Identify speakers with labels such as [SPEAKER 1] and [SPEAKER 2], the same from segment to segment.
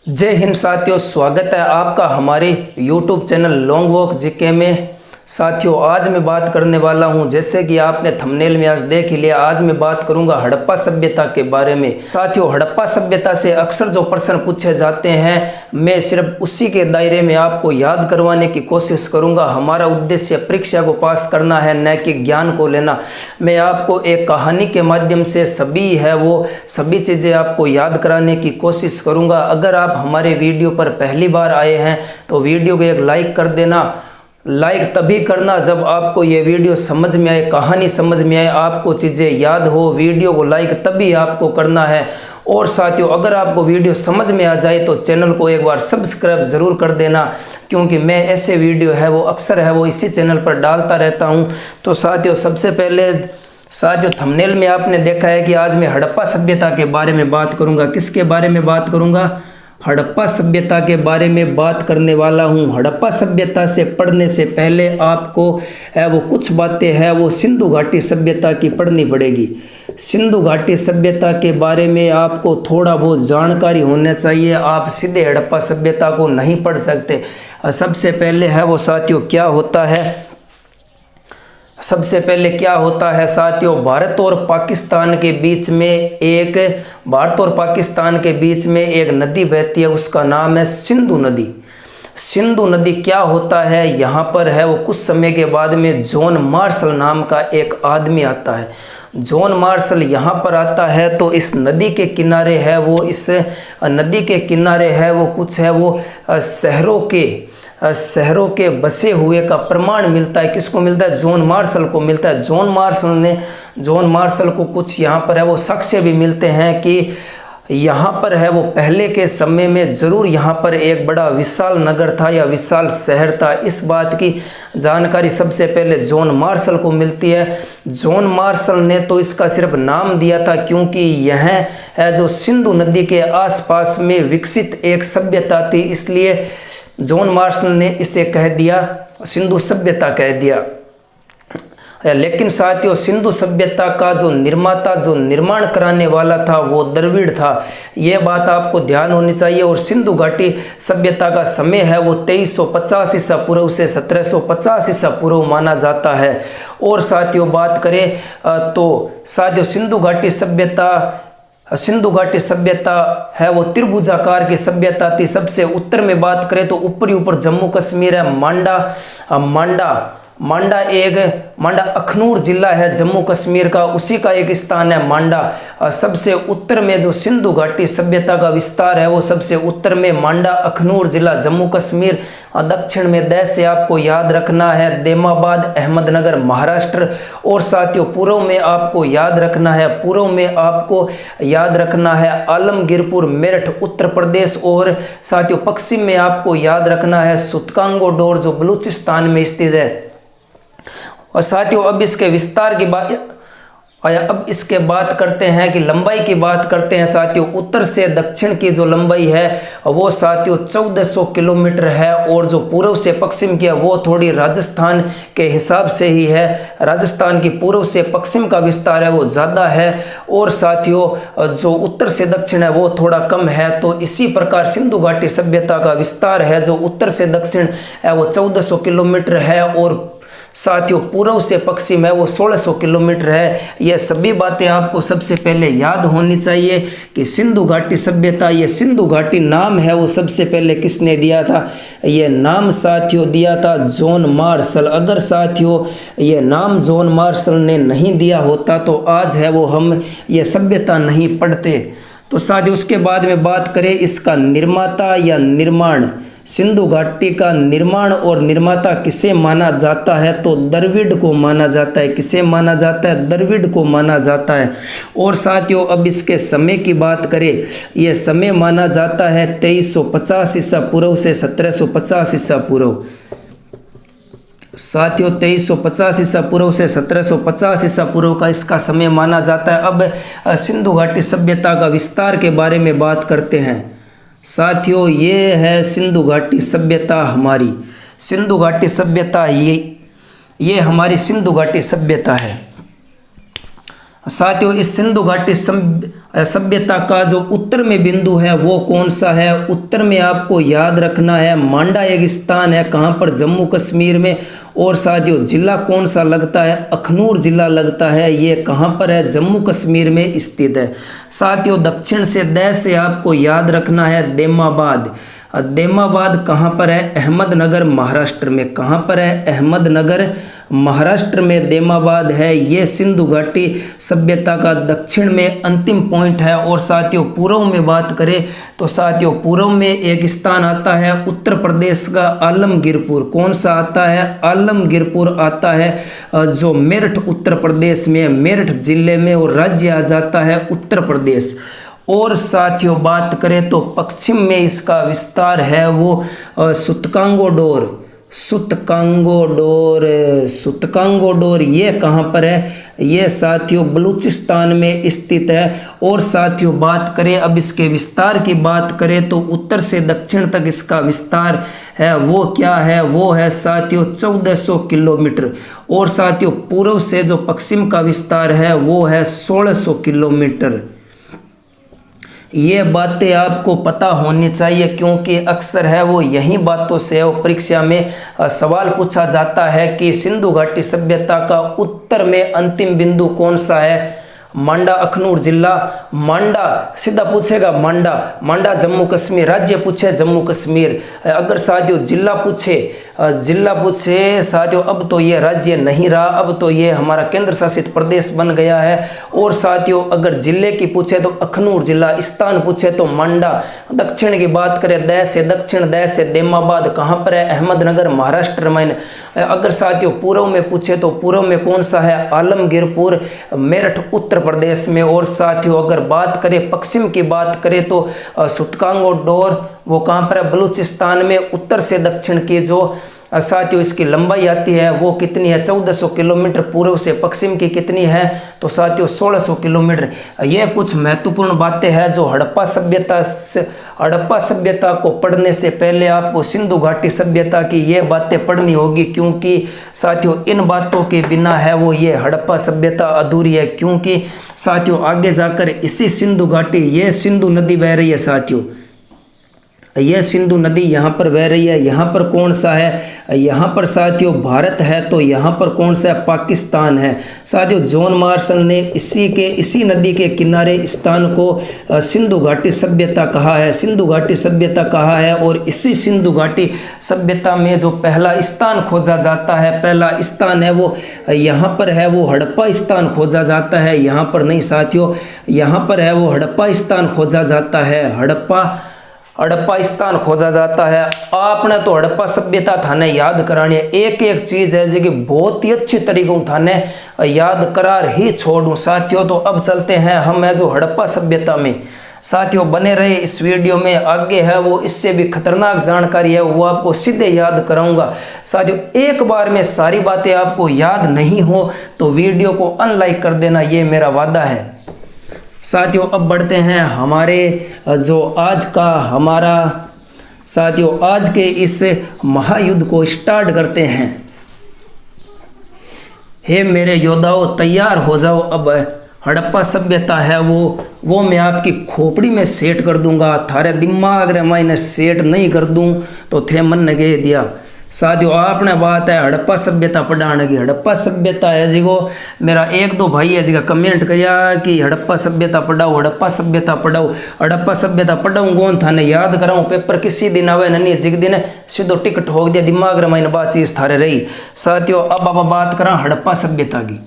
[SPEAKER 1] जय हिंद साथियों, स्वागत है आपका हमारे YouTube channel long walk GK में। साथियों, आज मैं बात करने वाला हूं, जैसे कि आपने थंबनेल में आज देख ही लिया, आज मैं बात करूंगा हड़प्पा सभ्यता के बारे में। साथियों, हड़प्पा सभ्यता से अक्सर जो प्रश्न पूछे जाते हैं, मैं सिर्फ उसी के दायरे में आपको याद करवाने की कोशिश करूंगा। हमारा उद्देश्य परीक्षा को पास करना है, न कि ज्ञान को लेना। मैं आपको एक कहानी के माध्यम से सभी चीज़ें आपको याद कराने की कोशिश करूंगा। अगर आप हमारे वीडियो पर पहली बार आए हैं तो वीडियो को एक लाइक कर देना। लाइक तभी करना जब आपको ये वीडियो समझ में आए, कहानी समझ में आए, आपको चीज़ें याद हो। वीडियो को लाइक तभी आपको करना है। और साथियों, अगर आपको वीडियो समझ में आ जाए तो चैनल को एक बार सब्सक्राइब ज़रूर कर देना, क्योंकि मैं ऐसे वीडियो है वो अक्सर इसी चैनल पर डालता रहता हूँ। तो साथियों, सबसे पहले थंबनेल में आपने देखा है कि आज मैं हड़प्पा सभ्यता के बारे में बात करूँगा। किसके बारे में बात करूँगा? हड़प्पा सभ्यता के बारे में बात करने वाला हूँ। हड़प्पा सभ्यता से पढ़ने से पहले आपको वो कुछ बातें हैं वो सिंधु घाटी सभ्यता की पढ़नी पड़ेगी। सिंधु घाटी सभ्यता के बारे में आपको थोड़ा बहुत जानकारी होना चाहिए। आप सीधे हड़प्पा सभ्यता को नहीं पढ़ सकते। सबसे पहले वो साथियों क्या होता है? सबसे पहले क्या होता है साथियों, भारत और पाकिस्तान के बीच में एक नदी बहती है, उसका नाम है सिंधु नदी। सिंधु नदी क्या होता है, यहाँ पर वो कुछ समय के बाद में जॉन मार्शल नाम का एक आदमी आता है। जॉन मार्शल यहाँ पर आता है तो इस नदी के किनारे शहरों के बसे हुए का प्रमाण मिलता है। किसको मिलता है? जॉन मार्शल को मिलता है। जॉन मार्शल को कुछ यहाँ पर वो साक्ष्य भी मिलते हैं कि यहाँ पर वो पहले के समय में ज़रूर यहाँ पर एक बड़ा विशाल नगर था या विशाल शहर था। इस बात की जानकारी सबसे पहले जॉन मार्शल को मिलती है। जॉन मार्शल ने तो इसका सिर्फ नाम दिया था, क्योंकि यह जो सिंधु नदी के आसपास में विकसित एक सभ्यता थी, इसलिए जॉन मार्शल ने इसे कह दिया, सिंधु सभ्यता कह दिया। लेकिन साथियों, सिंधु सभ्यता का जो निर्माण कराने वाला था वो द्रविड़ था। ये बात आपको ध्यान होनी चाहिए। और सिंधु घाटी सभ्यता का समय वो 2350 ईसा पूर्व से 1750 ईसा पूर्व माना जाता है। और साथियों, बात करें तो साथियों सिंधु घाटी सभ्यता वो त्रिभुजाकार की सभ्यता थी। सबसे उत्तर में बात करें तो ऊपर जम्मू कश्मीर है। मांडा अखनूर जिला है जम्मू कश्मीर का, उसी का एक स्थान है मांडा। सबसे उत्तर में जो सिंधु घाटी सभ्यता का विस्तार है वो सबसे उत्तर में मांडा अखनूर जिला जम्मू कश्मीर। दक्षिण में देश से आपको याद रखना है देमाबाद अहमदनगर महाराष्ट्र। और साथियों, पूर्व में आपको याद रखना है आलमगीरपुर मेरठ उत्तर प्रदेश। और साथियों, पश्चिम में आपको याद रखना है सुतकांगोडोर जो बलूचिस्तान में स्थित है। और साथियों, अब इसके बात करते हैं कि लंबाई की बात करते हैं। साथियों, उत्तर से दक्षिण की जो लंबाई है वो साथियों 1400 किलोमीटर है। और जो पूर्व से पश्चिम की है वो थोड़ी राजस्थान के हिसाब से ही है। राजस्थान की पूर्व से पश्चिम का विस्तार है वो ज़्यादा है। और साथियों, जो उत्तर से दक्षिण है वो थोड़ा कम है। तो इसी प्रकार सिंधु घाटी सभ्यता का विस्तार है जो उत्तर से दक्षिण है वो 1400 किलोमीटर है। और साथियों, पूर्व से पश्चिम है वो 1600 किलोमीटर है। ये सभी बातें आपको सबसे पहले याद होनी चाहिए कि सिंधु घाटी सभ्यता, ये सिंधु घाटी नाम है वो सबसे पहले किसने दिया था? ये नाम साथियों दिया था जॉन मार्शल। अगर साथियों ये नाम जॉन मार्शल ने नहीं दिया होता तो आज वो हम ये सभ्यता नहीं पढ़ते। तो साथियों, उसके बाद में बात करें इसका निर्माता या निर्माण, सिंधु घाटी का निर्माण और निर्माता किसे माना जाता है? तो द्रविड़ को माना जाता है। किसे माना जाता है? द्रविड़ को माना जाता है। और साथियों, अब इसके समय की बात करें, यह समय माना जाता है 2350 ईसा पूर्व से 1750 ईसा पूर्व। साथियों, 2350 ईसा पूर्व से 1750 ईसा पूर्व का इसका समय माना जाता है। अब सिंधु घाटी सभ्यता का विस्तार के बारे में बात करते हैं। साथियों, ये है सिंधु घाटी सभ्यता हमारी। सिंधु घाटी सभ्यता ये हमारी सिंधु घाटी सभ्यता है। साथियों इस सिंधु घाटी सभ्यता का जो उत्तर में बिंदु है वो कौन सा है? उत्तर में आपको याद रखना है मांडा एक स्थान है, कहाँ पर? जम्मू कश्मीर में। और साथियों जिला कौन सा लगता है? अखनूर जिला लगता है। ये कहाँ पर है? जम्मू कश्मीर में स्थित है। साथियों दक्षिण से द से आपको याद रखना है देमाबाद। देमाबाद कहाँ पर है? अहमदनगर महाराष्ट्र में। कहाँ पर है? अहमदनगर महाराष्ट्र में देमाबाद है। ये सिंधु घाटी सभ्यता का दक्षिण में अंतिम पॉइंट है। और साथियों पूर्व में बात करें तो साथियों पूर्व में एक स्थान आता है उत्तर प्रदेश का आलमगीरपुर। कौन सा आता है? आलमगीरपुर आता है जो मेरठ उत्तर प्रदेश में, मेरठ जिले में, और राज्य आ जाता है उत्तर प्रदेश। और साथियों बात करें तो पश्चिम में इसका विस्तार है वो सुतकांगोडोर। सुतकांगोडोर ये कहाँ पर है? ये साथियों बलूचिस्तान में स्थित है। और साथियों बात करें अब इसके विस्तार की बात करें तो उत्तर से दक्षिण तक इसका विस्तार है वो क्या है? वो है साथियों 1400 किलोमीटर। और साथियों पूर्व से जो पश्चिम का विस्तार है वो है 1600 किलोमीटर। ये बातें आपको पता होनी चाहिए क्योंकि अक्सर है वो यही बातों से परीक्षा में सवाल पूछा जाता है कि सिंधु घाटी सभ्यता का उत्तर में अंतिम बिंदु कौन सा है? मांडा अखनूर जिला, मांडा सीधा पूछेगा मांडा जम्मू कश्मीर, राज्य पूछे जम्मू कश्मीर। अगर साथियों जिला पूछे साथियों अब तो ये राज्य नहीं रहा, अब तो ये हमारा केंद्र शासित प्रदेश बन गया है। और साथियों अगर जिले की पूछे तो अखनूर जिला, स्थान पूछे तो मांडा। दक्षिण की बात करें द से दक्षिण, द से देमाबाद कहाँ पर है? अहमदनगर महाराष्ट्र में। अगर साथियों पूर्व में पूछे तो पूर्व में कौन सा है? आलमगीरपुर मेरठ उत्तर प्रदेश में। और साथियों अगर बात करें पश्चिम की बात करें तो सुतकांगोडोर वो कहाँ पर है? बलूचिस्तान में। उत्तर से दक्षिण की जो साथियों इसकी लंबाई आती है वो कितनी है? 1400 किलोमीटर। पूर्व से पश्चिम की कितनी है? तो साथियों 1600 किलोमीटर। ये कुछ महत्वपूर्ण बातें हैं जो हड़प्पा सभ्यता को पढ़ने से पहले आपको सिंधु घाटी सभ्यता की ये बातें पढ़नी होगी क्योंकि साथियों इन बातों के बिना है वो ये हड़प्पा सभ्यता अधूरी है। क्योंकि साथियों आगे जाकर इसी सिंधु घाटी, ये सिंधु नदी बह रही है साथियों, यह सिंधु नदी यहाँ पर बह रही है। यहाँ पर कौन सा है? यहाँ पर साथियों भारत है। तो यहाँ पर कौन सा है? पाकिस्तान है। साथियों जॉन मार्शल ने इसी नदी के किनारे स्थान को सिंधु घाटी सभ्यता कहा है, सिंधु घाटी सभ्यता कहा है। और इसी सिंधु घाटी सभ्यता में जो पहला स्थान खोजा जाता है, पहला स्थान है वो यहाँ पर है, वो हड़प्पा स्थान खोजा जाता है। यहाँ पर नहीं साथियों, यहाँ पर है वो हड़प्पा स्थान खोजा जाता है, हड़प्पा स्थान खोजा जाता है। आपने तो हड़प्पा सभ्यता थाने याद करानी है, एक एक चीज है जी बहुत ही अच्छी तरीकों थाने याद करार ही छोड़ूं साथियों। तो अब चलते हैं हम है जो हड़प्पा सभ्यता में। साथियों बने रहे इस वीडियो में, आगे है वो इससे भी खतरनाक जानकारी है वो आपको सीधे याद कराऊंगा। साथियों एक बार में सारी बातें आपको याद नहीं हो तो वीडियो को अनलाइक कर देना, ये मेरा वादा है। साथियों अब बढ़ते हैं हमारे जो आज का हमारा साथियों आज के इस महायुद्ध को स्टार्ट करते हैं। हे मेरे योद्धाओं तैयार हो जाओ। अब हड़प्पा सभ्यता है वो मैं आपकी खोपड़ी में सेट कर दूंगा, थारे दिमाग रे मैंने सेट नहीं कर दूं तो थे मन लगे दिया। साथियों आपने बात है हड़प्पा सभ्यता पढ़ाने की। हड़प्पा सभ्यता है जी को मेरा एक दो भाई है जी का कमेंट किया कि हड़प्पा सभ्यता पढ़ाओ, हड़प्पा सभ्यता पढ़ाओ। हड़प्पा सभ्यता पढ़ाऊँ कौन थाने याद कराऊँ? पेपर किसी दिन आवे नहीं जिक दिन सीधो टिकट हो गया दिमाग रे मैंने बात चीज थारे रही। साथियों अब बात करा हड़प्पा सभ्यता की।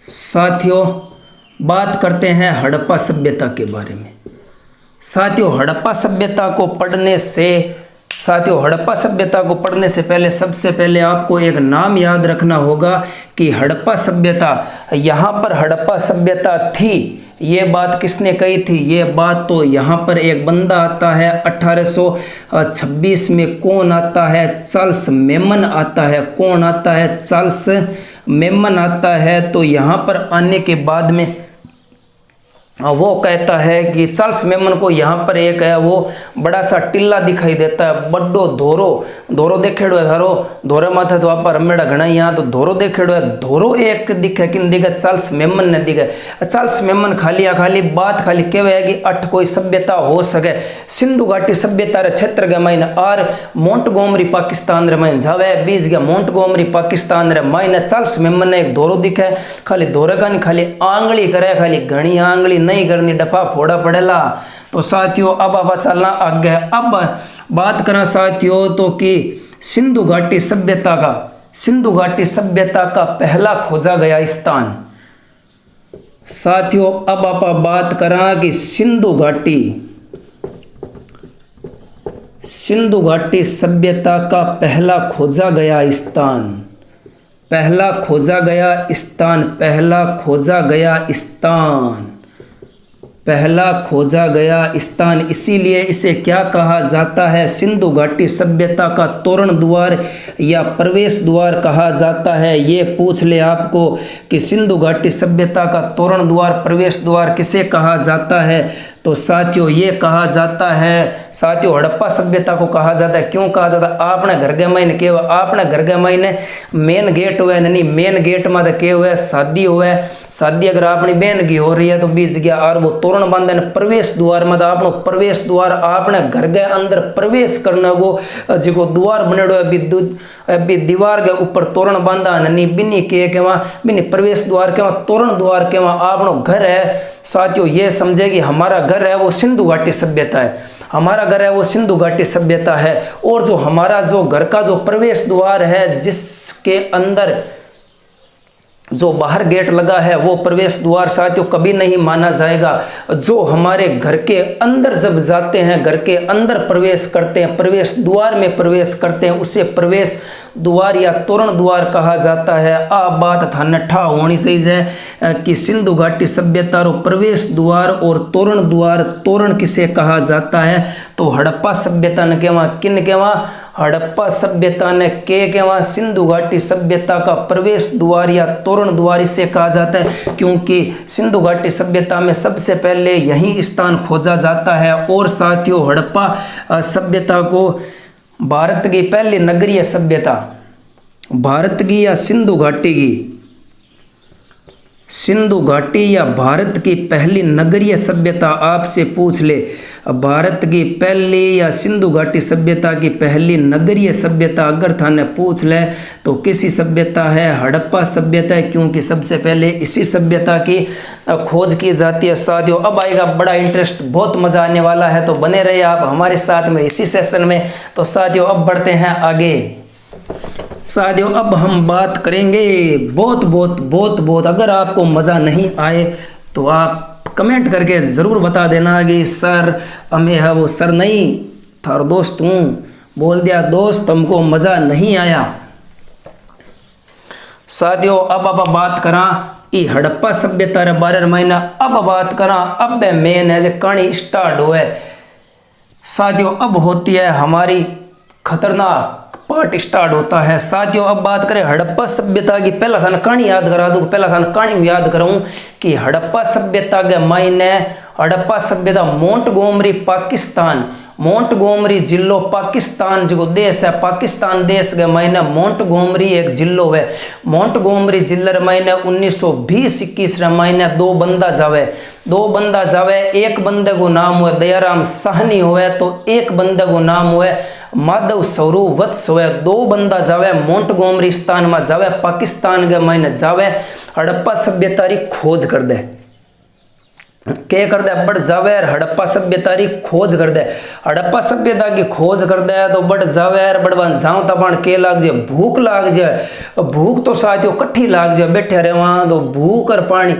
[SPEAKER 1] साथियों बात करते हैं हड़प्पा सभ्यता के बारे में। साथियों हड़प्पा सभ्यता को पढ़ने से पहले सबसे पहले आपको एक नाम याद रखना होगा कि हड़प्पा सभ्यता, यहाँ पर हड़प्पा सभ्यता थी। ये बात किसने कही थी? ये बात तो यहाँ पर एक बंदा आता है 1826 में। कौन आता है? चार्ल्स मेमन आता है। कौन आता है? चार्ल्स मेमन आता है। तो यहाँ पर आने के बाद में वो कहता है कि चार्ल्स मेमन को यहाँ पर एक है वो बड़ा सा टिल्ला दिखाई देता है, बड्डो धोरो। धोरो देखेड़ो है थारो, धोरे माथे तो आप रमेड़ा घना यहाँ तो धोरो देखेड़ो है। धोरो एक दिखे किन दिखे, चार्ल्स मेमन ने दिखे। चार्ल्स मेमन खाली बात खाली कहवे है कि अठ कोई सभ्यता हो सके सिंधु घाटी सभ्यता रे क्षेत्र के मायने और मोंटगोमरी पाकिस्तान रे मायने जावे। बीज गया मोंटगोमरी पाकिस्तान रे मायने चार्ल्स मेमन ने एक धोरो दिखे, खाली धोरे का नहीं खाली आंगली करे, खाली घनी आंगली नहीं करनी, डफा फोड़ा पड़ेला। तो साथियों अब आप चलना आगे। अब बात करें साथियों तो कि सिंधु घाटी सभ्यता का पहला खोजा गया स्थान। साथियों अब आप बात करें कि सिंधु घाटी सभ्यता का पहला खोजा गया स्थान। इसीलिए इसे क्या कहा जाता है, सिंधु घाटी सभ्यता का तोरण द्वार या प्रवेश द्वार कहा जाता है। ये पूछ ले आपको कि सिंधु घाटी सभ्यता का तोरण द्वार प्रवेश द्वार किसे कहा जाता है, तो साथियों ये कहा जाता है साथियों हड़प्पा सभ्यता को कहा जाता है। क्यों कहा जाता है, आपने घर के मायने के आपने घर के मायने मेन गेट हुए नहीं, मेन गेट में तो के हुए शादी हुए, शादी अगर अपनी बहन की हो रही है तो बीच गया और वो तोरण बांधे प्रवेश द्वार में, आप प्रवेश द्वार आपने घर के अंदर प्रवेश करने को जो द्वार बनेड़ो है अभी दीवार के ऊपर तोरण बांधा नहीं बिनी के बिनी प्रवेश द्वार के तोरण द्वार के आपनो घर है। साथियों ये समझे कि हमारा घर है वो सिंधु घाटी सभ्यता है, हमारा घर है वो सिंधु घाटी सभ्यता है। और जो हमारा जो घर का जो प्रवेश द्वार है जिसके अंदर जो बाहर गेट लगा है वो प्रवेश द्वार साथियों कभी नहीं माना जाएगा। जो हमारे घर के अंदर जब जाते हैं, घर के अंदर प्रवेश करते हैं, प्रवेश द्वार में प्रवेश करते हैं, उसे प्रवेश द्वार या तोरण द्वार कहा जाता है। आ बात था नठा होनी चाहिए है कि सिंधु घाटी सभ्यता रो प्रवेश द्वार और तोरण द्वार, तोरण किसे कहा जाता है, तो हड़प्पा सभ्यता ने कहवा किन कहवा, हड़प्पा सभ्यता ने कहवा सिंधु घाटी सभ्यता का प्रवेश द्वार या तोरण द्वार इसे कहा जाता है, क्योंकि सिंधु घाटी सभ्यता में सबसे पहले यही स्थान खोजा जाता है। और साथियों हड़प्पा सभ्यता को भारत की पहली नगरीय सभ्यता, भारत की या सिंधु घाटी या भारत की पहली नगरीय सभ्यता आपसे पूछ ले, भारत की पहली या सिंधु घाटी सभ्यता की पहली नगरीय सभ्यता अगर थाने पूछ ले तो किसी सभ्यता है, हड़प्पा सभ्यता है, क्योंकि सबसे पहले इसी सभ्यता की खोज की जाती है। साथियों अब आएगा बड़ा इंटरेस्ट, बहुत मजा आने वाला है, तो बने रहिए आप हमारे साथ में इसी सेशन में। तो साथियों अब बढ़ते हैं आगे। साथियों अब हम बात करेंगे बहुत अगर आपको मज़ा नहीं आए तो आप कमेंट करके ज़रूर बता देना कि सर हमें है वो सर नहीं थार दोस्त हूँ, बोल दिया दोस्त हमको मज़ा नहीं आया। साथियों अब बात करा ई हड़प्पा सभ्यता रे बारे में, अब बात करा अब मेन है जो कहानी स्टार्ट हुए। साथियों अब होती है हमारी खतरनाक पार्ट स्टार्ट होता है। साथियों अब बात करें हड़प्पा सभ्यता की, पहला थाने कहानी याद करा दूं, पहला थाने कहानी याद कराऊं कि हड़प्पा सभ्यता के मायने हड़प्पा सभ्यता मोंटगोमरी पाकिस्तान, मोंटगोमरी जिलो पाकिस्तान जो देश है, पाकिस्तान देश के मायने मोंटगोमरी एक जिलो है। मोंटगोमरी जिले मायने 1920-21 रे मायने दो बंदा जावे, एक बंदे को नाम हुए दयाराम साहनी हुए तो एक बंदे को नाम हुए माधव स्वरूप वत्स हुए। दो बंदा जावे मोंटगोमरी स्थान में जावे, पाकिस्तान के मायने जावे, हड़प्पा सभ्यता री खोज कर दे, के कर दे बड़ जावे हड़प्पा सभ्यता री खोज कर दे। हड़प्पा सभ्यता की खोज कर दे तो बड़ जावे बड़वान जाऊं तपन के लाग जाए, भूख लाग जाए, भूख तो साथियों कट्ठी लाग जाए, बैठे रहे वहां तो भूख और पानी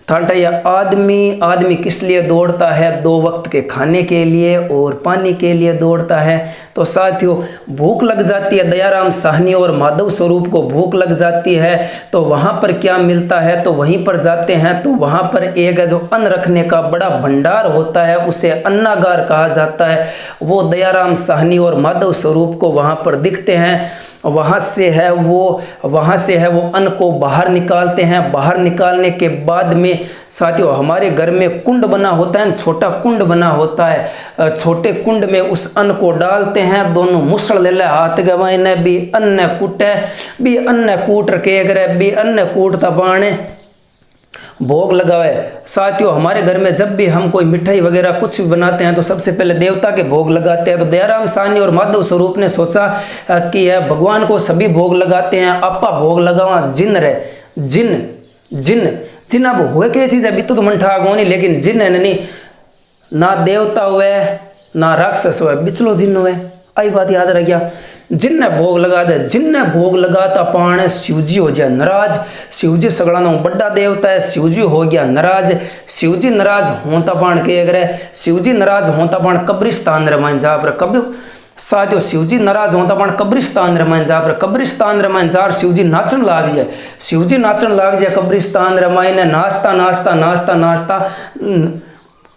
[SPEAKER 1] थाटा। या आदमी किस लिए दौड़ता है, दो वक्त के खाने के लिए और पानी के लिए दौड़ता है। तो साथियों भूख लग जाती है, दयाराम साहनी और माधव स्वरूप को भूख लग जाती है, तो वहाँ पर क्या मिलता है, तो वहीं पर जाते हैं तो वहाँ पर एक जो अन्न रखने का बड़ा भंडार होता है उसे अन्नागार कहा जाता है। वो दयाराम साहनी और माधव स्वरूप को वहाँ पर दिखते हैं वहाँ से है वो अन्न को बाहर निकालते हैं। बाहर निकालने के बाद में साथियों हमारे घर में कुंड बना होता है, छोटा कुंड बना होता है। छोटे कुंड में उस अन्न को डालते हैं। दोनों मुसल ले ले हाथ गवाइने भी अन्न कूटे, भी अन्न कूट रखे अगर भी अन्न कूटता पाने भोग लगावे। साथियों हमारे घर में जब भी हम कोई मिठाई वगैरह कुछ भी बनाते हैं तो सबसे पहले देवता के भोग लगाते हैं। तो दयाराम साहनी और माधव स्वरूप ने सोचा कि यह भगवान को सभी भोग लगाते हैं, आपा भोग लगावा जिन रे जिन जिन जिन अब हुए क्या चीज़ है बीतो तो मन ठाक होनी, लेकिन जिन है नहीं, ना देवता हुए ना राक्षस हुए, बिचलो जिन हुए। आई बात याद रह गया। जिनने भोग लगा दे, जिनने भोग लगाता पाने शिवजी हो जाए नाराज। शिवजी सगड़ा ना बड़ा देवता है, शिवजी हो गया नाराज। शिवजी नाराज होता पान के अगर शिवजी नाराज होता पान कब्रिस्तान रमान जा पर कभी साथियों शिवजी नाराज होता पान कब्रिस्तान रमान जा पर कब्रिस्तान रमान जा शिवजी नाचन लाग जाए। शिवजी नाचन लाग जाए कब्रिस्तान रमाई ने नाचता नाचता नाचता नाचता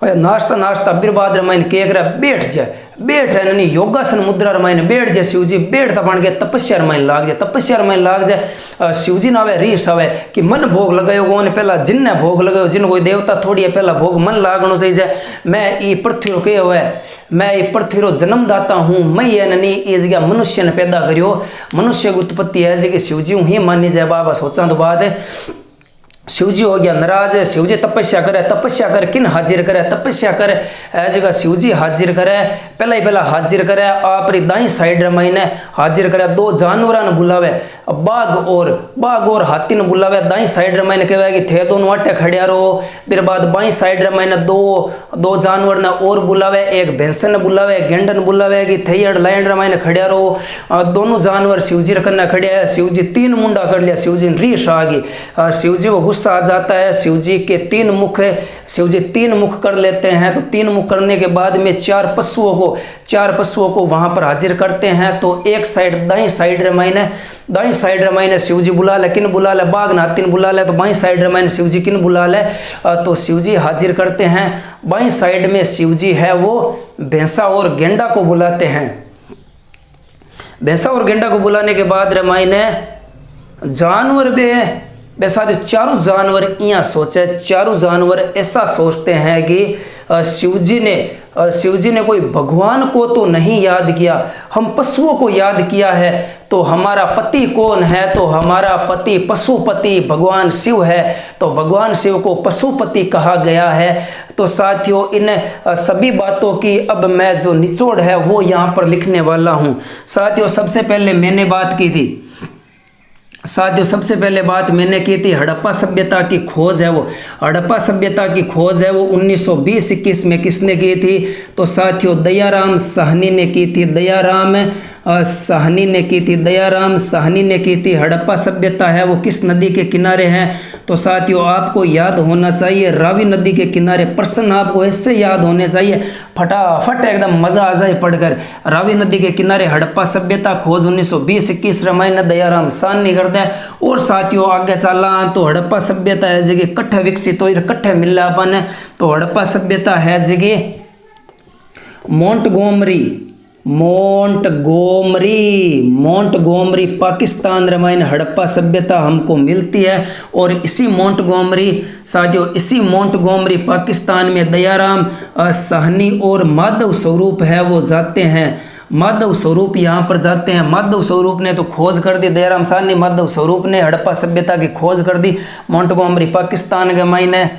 [SPEAKER 1] नाचता नाचता बिरबाद रमाइन के बैठ जाए, बैठ है नहीं योगासन मुद्रा रमाइन बैठ जाए। शिवजी बैठता बन गया तपस्या रमाइन लाग जाए, तपस्या रमाइन लाग जाए। शिवजी ना आवे रीस आवे कि मन भोग लगायो गोने पहला जिनने भोग लगायो, जिन कोई देवता थोड़ी है पहला भोग मन लागनो चाहिए। मैं ये पृथ्वी रो के हुए, मैं ये पृथ्वी रो जन्मदाता हूँ, मैं ये नहीं ये जगह मनुष्य ने पैदा करियो, मनुष्य की उत्पत्ति है जगह शिवजी हूँ ही मानी जाए। बाबा सोचा तो बात है। शिवजी हो गया नाराज। शिवजी तपस्या करे किन हाजिर करे, तपस्या करे जगह शिवजी हाजिर करे। पहला ही पहला हाजिर करे आप दाई साइड रमाइने हाजिर करे। दो जानवर ने बुलावे, बाघ और हाथी ने बुलावे। दाई साइड रमाइने कहवे कि थे दोनों अटे खड़िया रहो। फिर बाद बाई साइड रमाइने दो जानवर ने और बुलावे, एक भैंस ने बुलावे, एक गेंड ने बुलावे कि थे अड़ लाइन रमाइने खड़िया रहो। दोनों जानवर शिवजी रखना खड़िया है। शिवजी तीन मुंडा कर लिया, शिवजी ने रीस आ गई। शिवजी को गुस्सा आ जाता है। शिवजी के तीन मुख है, शिवजी तीन मुख कर लेते हैं। तो तीन मुख करने के बाद में चार पशुओं को वहां पर हाजिर करते हैं। तो एक साइड दाई साइड रमाइने शिवजी बुला ले, किन बुला ले, बाघ नातिन बुला ले। तो बाई साइड रमाइने शिवजी किन बुला ले, तो शिवजी हाजिर करते हैं। बाई साइड में शिवजी है वो भैंसा और गेंडा को बुलाते हैं। भैंसा और गेंडा को बुलाने के बाद रमाइने जानवर भी साथियों चारों जानवर यहाँ सोचे, चारों जानवर ऐसा सोचते हैं कि शिवजी ने कोई भगवान को तो नहीं याद किया, हम पशुओं को याद किया है। तो हमारा पति कौन है, तो हमारा पति पशुपति भगवान शिव है। तो भगवान शिव को पशुपति कहा गया है। तो साथियों इन सभी बातों की अब मैं जो निचोड़ है वो यहाँ पर लिखने वाला हूँ। साथियों सबसे पहले मैंने बात की थी, सबसे पहले बात मैंने की थी हड़प्पा सभ्यता की खोज है वो, हड़प्पा सभ्यता की खोज है वो 1920-21 में किसने की थी, तो साथियों दयाराम साहनी ने की थी। दयाराम साहनी ने की थी। हड़प्पा सभ्यता है वो किस नदी के किनारे है, तो साथियों आपको याद होना चाहिए रावी नदी के किनारे। प्रश्न आपको ऐसे याद होने चाहिए फटाफट एकदम मजा आ जाए पढ़कर। रावी नदी के किनारे हड़प्पा सभ्यता खोज 1920-21 रामायण दयाराम साहनी कर दे। और साथियों आगे चला तो हड़प्पा सभ्यता है जगह कट्ठे विकसित हो कट्ठे मिला अपन। तो हड़प्पा सभ्यता है जगह मोंटगोमरी पाकिस्तान रामायण हड़प्पा सभ्यता हमको मिलती है। और इसी मोंटगोमरी पाकिस्तान में दयाराम साहनी और माधव स्वरूप है वो जाते हैं। माधव स्वरूप यहाँ पर जाते हैं। माधव स्वरूप ने तो खोज कर दी, दयाराम साहनी माधव स्वरूप ने हड़प्पा सभ्यता की खोज कर दी मोंटगोमरी पाकिस्तान के मायने।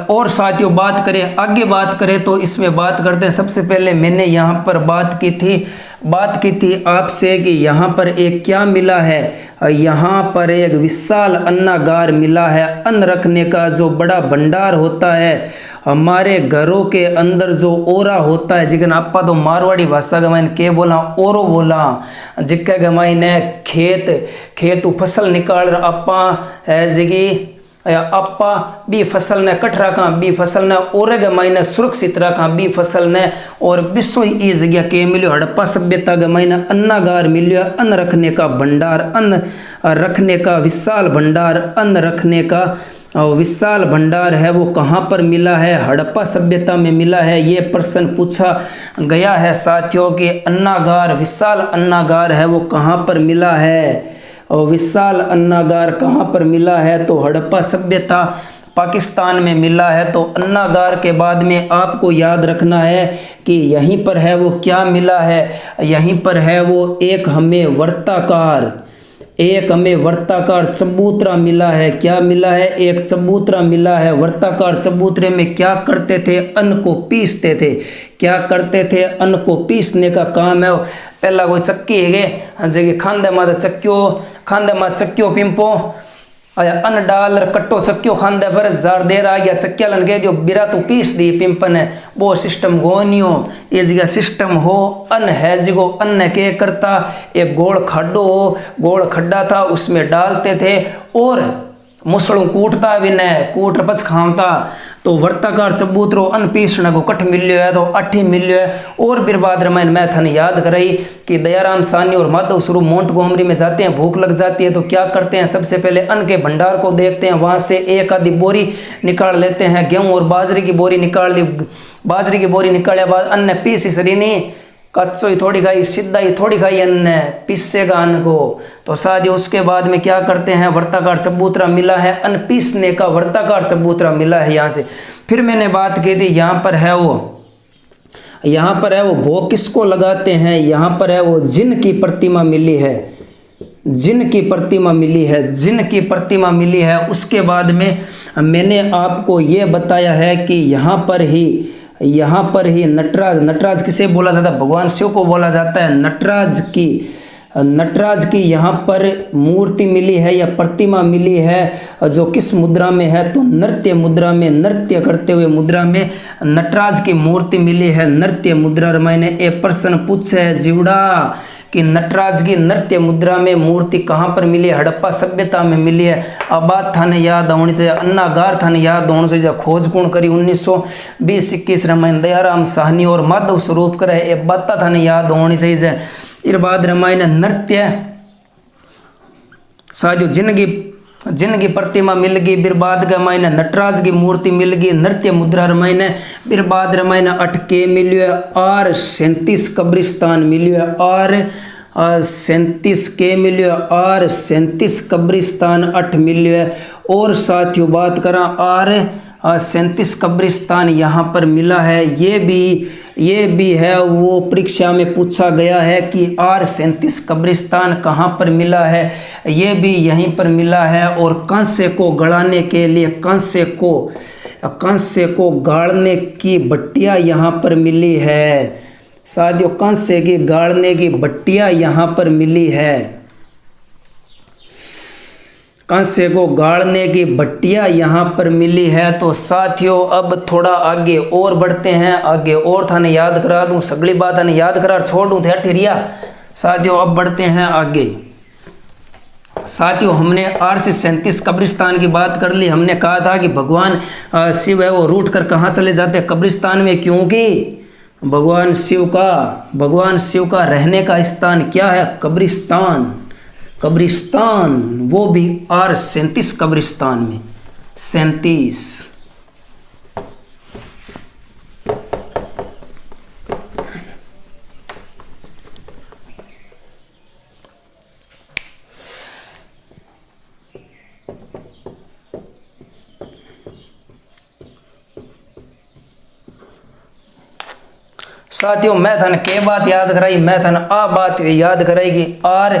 [SPEAKER 1] और साथियों आगे बात करें तो इसमें बात करते हैं। सबसे पहले मैंने यहाँ पर बात की थी आपसे कि यहाँ पर एक क्या मिला है, यहाँ पर एक विशाल अन्नागार मिला है। अन्न रखने का जो बड़ा भंडार होता है हमारे घरों के अंदर जो ओरा होता है, जिकन आपा तो मारवाड़ी भाषा के मायने के बोला ओरो बोला, जिक्के के मायने खेत फसल निकाल आपा है जगी आपा बी फसल ने कट रखा, बी फसल ने ओरे के मायने सुरक्षित रखा, बी फसल ने और विश्व ई जगह के मिलो हड़प्पा सभ्यता के मायने अन्नागार मिलो। अन्न रखने का भंडार, अन्न रखने का विशाल भंडार, अन्न रखने का और विशाल भंडार है वो कहाँ पर मिला है? हड़प्पा सभ्यता में मिला है। ये प्रश्न पूछा गया है साथियों कि अन्नागार, विशाल अन्नागार है वो कहाँ पर मिला है? और विशाल अन्नागार कहाँ पर मिला है? तो हड़प्पा सभ्यता पाकिस्तान में मिला है। तो अन्नागार के बाद में आपको याद रखना है कि यहीं पर है वो क्या मिला है? यहीं पर है वो एक हमें वर्ताकार चबूतरा मिला है। क्या मिला है? एक चबूतरा मिला है। वर्ताकार चबूतरे में क्या करते थे? अन्न को पीसते थे। क्या करते थे? अन्न को पीसने का काम है। पहला कोई चक्की है जे खांदे माता चक्कियो पिंपो अन्न डाल कट्टो चक्कियो खांदे पर जार देर आ गया चक्किया लन गए जो बिरा तो पीस दी पिंपन है वो सिस्टम गोनियो ये जगह सिस्टम हो अन्न है जिगो अन्न के करता एक गोड़ खड्डा था उसमें डालते थे और मुसड़ों कूटता विनय कूट पच खावता। तो वर्ताकार चबूतरो अन्न पीसने को कठ मिल्यो है तो अठी मिल्यो है। और फिर बाद रामायण मैं थन याद कराई कि दयाराम साहनी और माधव स्वरूप मोंट गोमरी में जाते हैं, भूख लग जाती है तो क्या करते हैं? सबसे पहले अन्न के भंडार को देखते हैं, वहां से एक आधी बोरी निकाल लेते हैं, गेहूं और बाजरे की बोरी निकाल ली। बाजरे की बोरी निकाले बाद अन्न पीस सरीनी कच्चो ही थोड़ी खाई सीधा ही थोड़ी खाई अन्न पीसेगा अन्न को। तो शायद उसके बाद में क्या करते हैं? वर्ताकार चबूतरा मिला है, अन्न पीसने का वर्ताकार चबूतरा मिला है। यहाँ से फिर मैंने बात की थी यहाँ पर है वो भोग किसको लगाते हैं? यहाँ पर है वो जिन की प्रतिमा मिली है। जिन की प्रतिमा मिली है। उसके बाद में मैंने आपको ये बताया है कि यहाँ पर ही नटराज किसे बोला जाता है? भगवान शिव को बोला जाता है। नटराज की यहाँ पर मूर्ति मिली है या प्रतिमा मिली है जो किस मुद्रा में है? तो नृत्य मुद्रा में, नृत्य करते हुए मुद्रा में नटराज की मूर्ति मिली है। नृत्य मुद्रा मैंने एक प्रश्न पूछा है जीवड़ा कि नटराज की नृत्य मुद्रा में मूर्ति कहाँ पर मिली है? हड़प्पा सभ्यता में मिली है। अब बात थाने याद होनी चाहिए, अन्नागार थाने याद होना चाहिए। खोज कौन करी? 1920-21 रामायण दयाराम साहनी और माधव स्वरूप करे ये बात थाने याद होनी चाहिए। इर बाद रामायण नृत्य साधु जिनकी प्रतिमा मिल गई। फिर बाद का मायने नटराज की मूर्ति मिल गई। नृत्य मुद्रा रामायण। फिर बाद रामायण अटके मिलियो है और 37 कब्रिस्तान मिलियो है और 37 के मिलियो और 37 कब्रिस्तान 8 मिलियो है। और साथियों बात करा और 37 कब्रिस्तान यहाँ पर मिला है। ये भी है वो परीक्षा में पूछा गया है कि और 37 कब्रिस्तान कहाँ पर मिला है? ये भी यहीं पर मिला है। और कंसे को गड़ाने के लिए कंसे को गाड़ने की भट्टियाँ यहाँ पर मिली है। साथियों कंसे की गाड़ने की भट्टियाँ यहाँ पर मिली है। कंसे को गाड़ने की भट्टियाँ यहाँ पर मिली है। तो साथियों अब थोड़ा आगे और बढ़ते हैं। आगे और थाने याद करा दूँ, सगली बात थाने याद करा छोड़ दूँ थे ठिरिया। साथियों अब बढ़ते हैं आगे। साथियों हमने 8 से 37 कब्रिस्तान की बात कर ली। हमने कहा था कि भगवान शिव है वो रूट कर कहाँ चले जाते हैं? कब्रिस्तान में, क्योंकि भगवान शिव का रहने का स्थान क्या है? कब्रिस्तान वो भी और 37 कब्रिस्तान में 37। साथियों मैं थन के बात याद कराई, मैं थन आ बात याद कराई और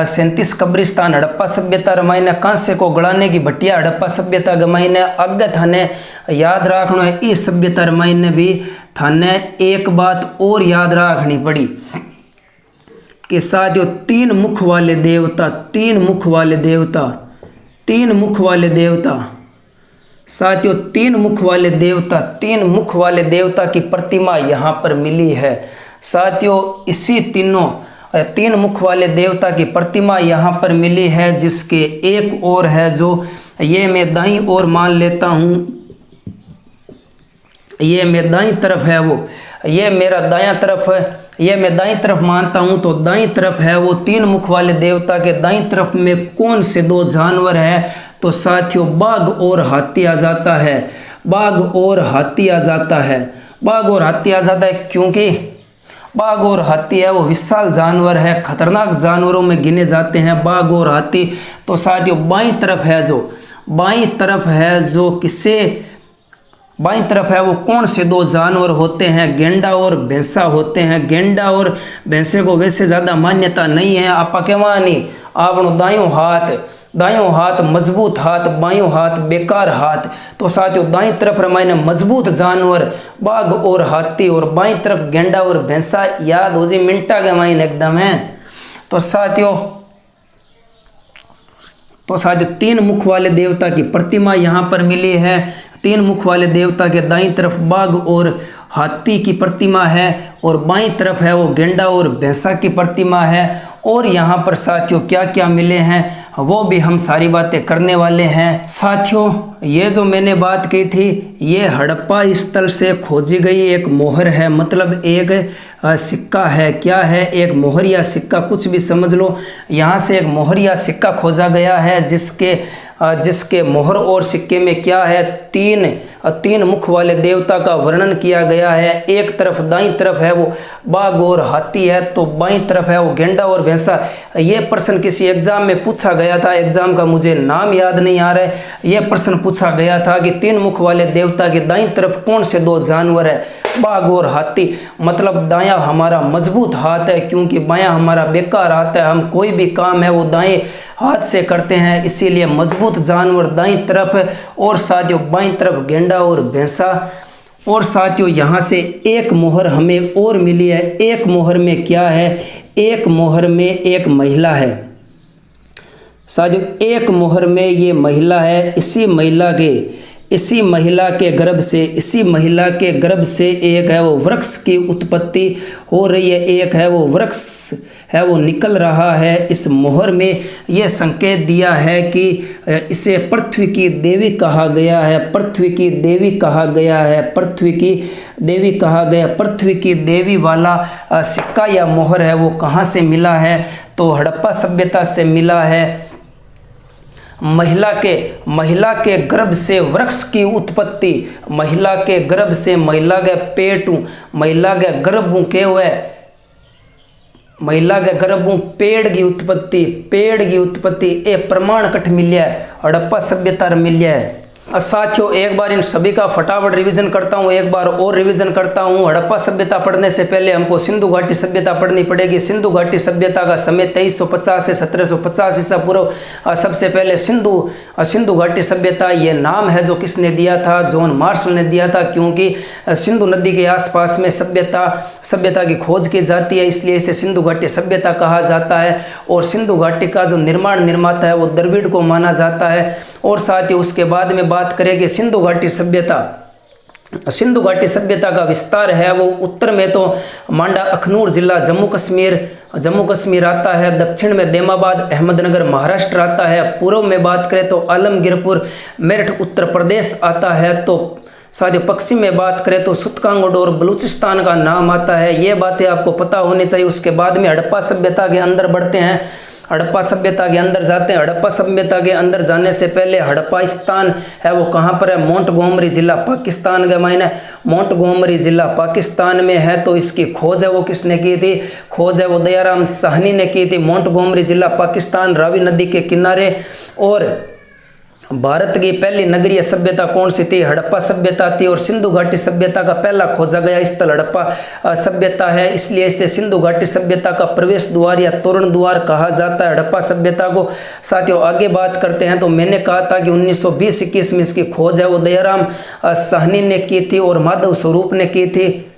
[SPEAKER 1] 37 कब्रिस्तान हड़प्पा सभ्यता रमाइने कांसे को गड़ाने की भट्टिया हड़प्पा सभ्यता गमाइने अग थाने याद रखना है। इस सभ्यता रमाइने भी थाने एक बात और याद रखनी पड़ी कि साथियों तीन मुख वाले देवता की प्रतिमा यहाँ पर मिली है। साथियों इसी तीन मुख वाले देवता की प्रतिमा यहाँ पर मिली है, जिसके एक और है जो ये मैं दाईं ओर मान लेता हूँ, ये मैं दाईं तरफ है वो, ये मेरा दायां तरफ है, ये मैं दाईं तरफ मानता हूँ। तो दाईं तरफ है वो तीन मुख वाले देवता के दाईं तरफ में कौन से दो जानवर है? तो साथियों बाघ और हाथी आ जाता है, बाघ और हाथी आ जाता है, बाघ और हाथी आ जाता है क्योंकि बाघ और हाथी है वो विशाल जानवर है, खतरनाक जानवरों में गिने जाते हैं बाघ और हाथी। तो साथियों बाईं तरफ है जो किससे बाईं तरफ है वो कौन से दो जानवर होते हैं, गेंडा और भैंसा होते हैं। गेंडा और भैंसे को वैसे ज़्यादा मान्यता नहीं है, आपा कहवानी आपनो दायों हाथ मजबूत हाथ, बायों हाथ बेकार हाथ। तो साथियों दाईं तरफ रमायने मजबूत जानवर बाघ और हाथी और बाईं तरफ गेंडा और भैंसा, याद हो जी मिनटा के माइन एकदम है। तो साथियों तीन मुख वाले देवता की प्रतिमा यहाँ पर मिली है। तीन मुख वाले देवता के दाईं तरफ बाघ और हाथी की प्रतिमा है और बाईं तरफ है वो गेंडा और भैंसा की प्रतिमा है। और यहाँ पर साथियों क्या क्या मिले हैं वो भी हम सारी बातें करने वाले हैं। साथियों ये जो मैंने बात की थी ये हड़प्पा स्थल से खोजी गई एक मोहर है, मतलब एक सिक्का है। क्या है? एक मोहर या सिक्का, कुछ भी समझ लो। यहाँ से एक मोहर या सिक्का खोजा गया है जिसके मोहर और सिक्के में क्या है, तीन मुख वाले देवता का वर्णन किया गया है। एक तरफ दाईं तरफ है वो बाघ और हाथी है, तो बाईं तरफ है वो गेंडा और भैंसा। ये प्रश्न किसी एग्जाम में पूछा गया था, एग्जाम का मुझे नाम याद नहीं आ रहा है। यह प्रश्न पूछा गया था कि तीन मुख वाले देवता के दाईं तरफ कौन से दो जानवर है, बाघ और हाथी। मतलब दायां हमारा मजबूत हाथ है क्योंकि बायां हमारा बेकार हाथ है, हम कोई भी काम है वो दाएं हाथ से करते हैं, इसीलिए मजबूत जानवर दाईं तरफ है। और साथियों बाईं तरफ गेंडा और भैंसा। और साथियों यहाँ से एक मोहर हमें और मिली है। एक मोहर में क्या है? एक मोहर में एक महिला है साथियों, एक मोहर में ये महिला है। इसी महिला के गर्भ से एक है वो वृक्ष की उत्पत्ति हो रही है, एक है वो वृक्ष है वो निकल रहा है। इस मोहर में यह संकेत दिया है कि इसे पृथ्वी की देवी कहा गया है, पृथ्वी की देवी वाला सिक्का या मोहर है वो कहाँ से मिला है? तो हड़प्पा सभ्यता से मिला है। महिला के गर्भ से वृक्ष की उत्पत्ति, महिला के गर्भ से, महिला के पेटू, महिला के गर्भों के हुए, महिला के गर्भों पेड़ की उत्पत्ति ए प्रमाण कठ मिलिया है, हड़प्पा सभ्यता मिलिया है। साथियों एक बार इन सभी का फटाफट रिवीजन करता हूँ, एक बार और रिवीजन करता हूँ। हड़प्पा सभ्यता पढ़ने से पहले हमको सिंधु घाटी सभ्यता पढ़नी पड़ेगी। सिंधु घाटी सभ्यता का समय 2350 से 1750 ईसा पूर्व। सबसे पहले सिंधु घाटी सभ्यता ये नाम है जो किसने दिया था? जॉन मार्शल ने दिया था, क्योंकि सिंधु नदी के आसपास में सभ्यता की खोज की जाती है, इसलिए इसे सिंधु घाटी सभ्यता कहा जाता है। और सिंधु घाटी का जो निर्माता है वो द्रविड़ को माना जाता है। और साथ ही उसके बाद में बात करेंगे सिंधु घाटी सभ्यता का विस्तार है वो उत्तर में तो मांडा अखनूर जिला जम्मू कश्मीर आता है, दक्षिण में देमाबाद अहमदनगर महाराष्ट्र आता है, पूर्व में बात करें तो आलमगीरपुर मेरठ उत्तर प्रदेश आता है, तो साथ ही पश्चिम में बात करें तो सुतकांगोड और बलूचिस्तान का नाम आता है। ये बातें आपको पता होनी चाहिए। उसके बाद में हड़प्पा सभ्यता के अंदर बढ़ते हैं, हड़प्पा सभ्यता के अंदर जाते हैं। हड़प्पा सभ्यता के अंदर जाने से पहले हड़प्पा स्थान है वो कहाँ पर है? मोंटगोमरी जिला पाकिस्तान के मायने, मोंटगोमरी जिला पाकिस्तान में है। तो इसकी खोज है वो किसने की थी? खोज है वो दयाराम साहनी ने की थी। मोंटगोमरी जिला पाकिस्तान, रावी नदी के किनारे। और भारत की पहली नगरीय सभ्यता कौन सी थी? हड़प्पा सभ्यता थी। और सिंधु घाटी सभ्यता का पहला खोजा गया स्थल हड़प्पा सभ्यता है, इसलिए इसे सिंधु घाटी सभ्यता का प्रवेश द्वार या तोरण द्वार कहा जाता है हड़प्पा सभ्यता को। साथियों आगे बात करते हैं तो मैंने कहा था कि 1920-21 में इसकी खोज है वो दयाराम साहनी ने की थी और माधव स्वरूप ने की थी।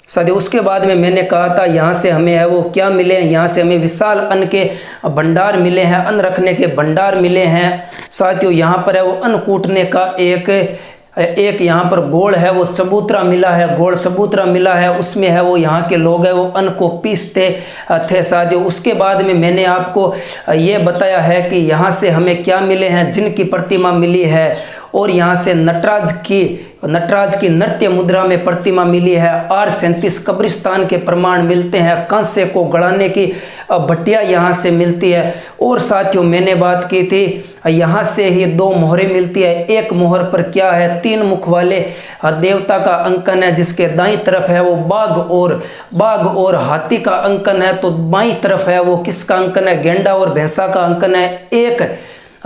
[SPEAKER 1] साथियों उसके बाद में मैंने कहा था यहाँ से हमें है वो क्या मिले? यहाँ से हमें विशाल अन्न के भंडार मिले हैं, अन्न रखने के भंडार मिले हैं। साथियों यहाँ पर है वो अन्न कूटने का एक यहाँ पर गोल है वो चबूतरा मिला है, गोल चबूतरा मिला है, उसमें है वो यहाँ के लोग है वो अन्न को पीसते थे। साथियों उसके बाद में मैंने आपको ये बताया है कि यहाँ से हमें क्या मिले हैं, जिनकी प्रतिमा मिली है। और यहाँ से नटराज की नृत्य मुद्रा में प्रतिमा मिली है। R37 कब्रिस्तान के प्रमाण मिलते हैं। कांस्य को गढ़ाने की भट्टियाँ यहाँ से मिलती है। और साथियों मैंने बात की थी यहाँ से ही 2 मोहरें मिलती है। एक मोहर पर क्या है, 3 मुख वाले देवता का अंकन है, जिसके दाईं तरफ है वो बाघ और हाथी का अंकन है। तो बाईं तरफ है वो किसका अंकन है, गेंडा और भैंसा का अंकन है।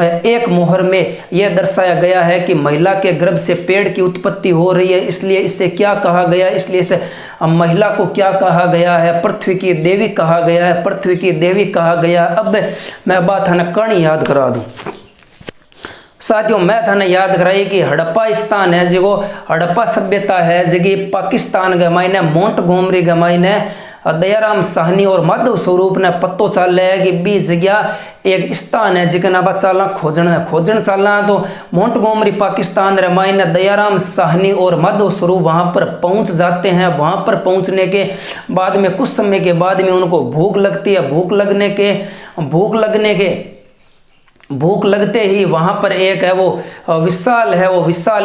[SPEAKER 1] एक मोहर में यह दर्शाया गया है कि महिला के गर्भ से पेड़ की उत्पत्ति हो रही है, इसलिए इसे क्या कहा गया, इसलिए इसे महिला को क्या कहा गया है, पृथ्वी की देवी कहा गया है, पृथ्वी की देवी कहा गया। अब मैं बात है ना कहानी याद करा दूं साथियों, मैं थाने याद कराई कि हड़प्पा स्थान है जो हड़प्पा सभ्यता है जगह पाकिस्तान के मायने मोंटगोमरी के मायने दयाराम साहनी और माधव स्वरूप ने पत्तो चाल है कि 20 जगह एक स्थान है जिके नाम चालना खोजन चालना। तो मोंटगोमरी पाकिस्तान रे मायने दयाराम साहनी और माधव स्वरूप वहां पर पहुंच जाते हैं। वहां पर पहुंचने के बाद में कुछ समय के बाद में उनको भूख लगती है। भूख लगते ही वहां पर एक है वो विशाल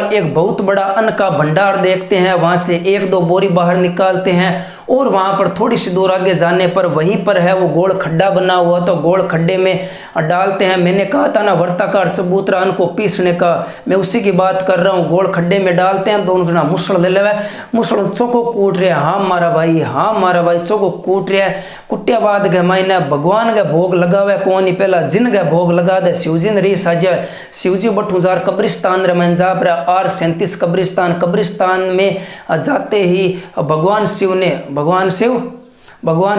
[SPEAKER 1] एक बहुत बड़ा अन्न का भंडार देखते हैं। वहां से 1-2 बोरी बाहर निकालते हैं और वहां पर थोड़ी सी दूर आगे जाने पर वहीं पर है वो गोल खड्डा बना हुआ। तो गोल खड्डे में डालते हैं। मैंने कहा था ना वर्ताकार चबूतरा अन्न को पीसने का, मैं उसी की बात कर रहा हूँ। गोल खड्डे में डालते हैं। दोनों जना मुसड़ ले लेवे, मुसड़ चोको कूट रहे, हाँ मारा भाई चोको कूट रहे। कुटिया बाद के मायने भगवान के भोग लगावे कौन ही पहला जिन के भोग लगा दे शिवजी ने री साजे। शिवजी बठूजार कब्रिस्तान रे मन जा पर R37 कब्रिस्तान में जाते ही भगवान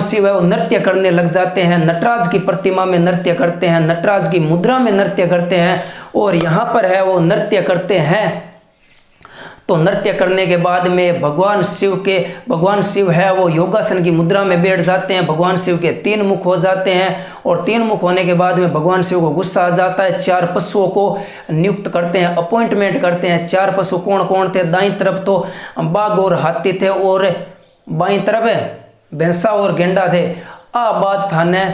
[SPEAKER 1] शिव है वो नृत्य करने लग जाते हैं। नटराज की प्रतिमा में नृत्य करते हैं, नटराज की मुद्रा में नृत्य करते हैं और यहाँ पर है वो नृत्य करते हैं। तो नृत्य करने के बाद में भगवान शिव है वो योगासन की मुद्रा में बैठ जाते हैं। भगवान शिव के 3 मुख हो जाते हैं और 3 मुख होने के बाद में भगवान शिव को गुस्सा आ जाता है। 4 पशुओं को नियुक्त करते हैं, अपॉइंटमेंट करते हैं। 4 पशु कौन कौन थे, दाईं तरफ तो बाघ और हाथी थे और बाईं तरफ भैंसा और गेंडा थे। बात थाने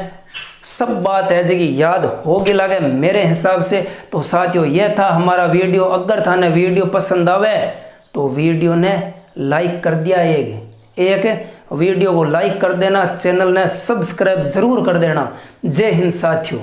[SPEAKER 1] सब बात है जगह याद होगी लगे मेरे हिसाब से। तो साथियों यह था हमारा वीडियो। अगर थाने वीडियो पसंद आवे तो वीडियो ने लाइक कर दिया, एक वीडियो को लाइक कर देना, चैनल ने सब्सक्राइब जरूर कर देना। जय हिंद साथियों।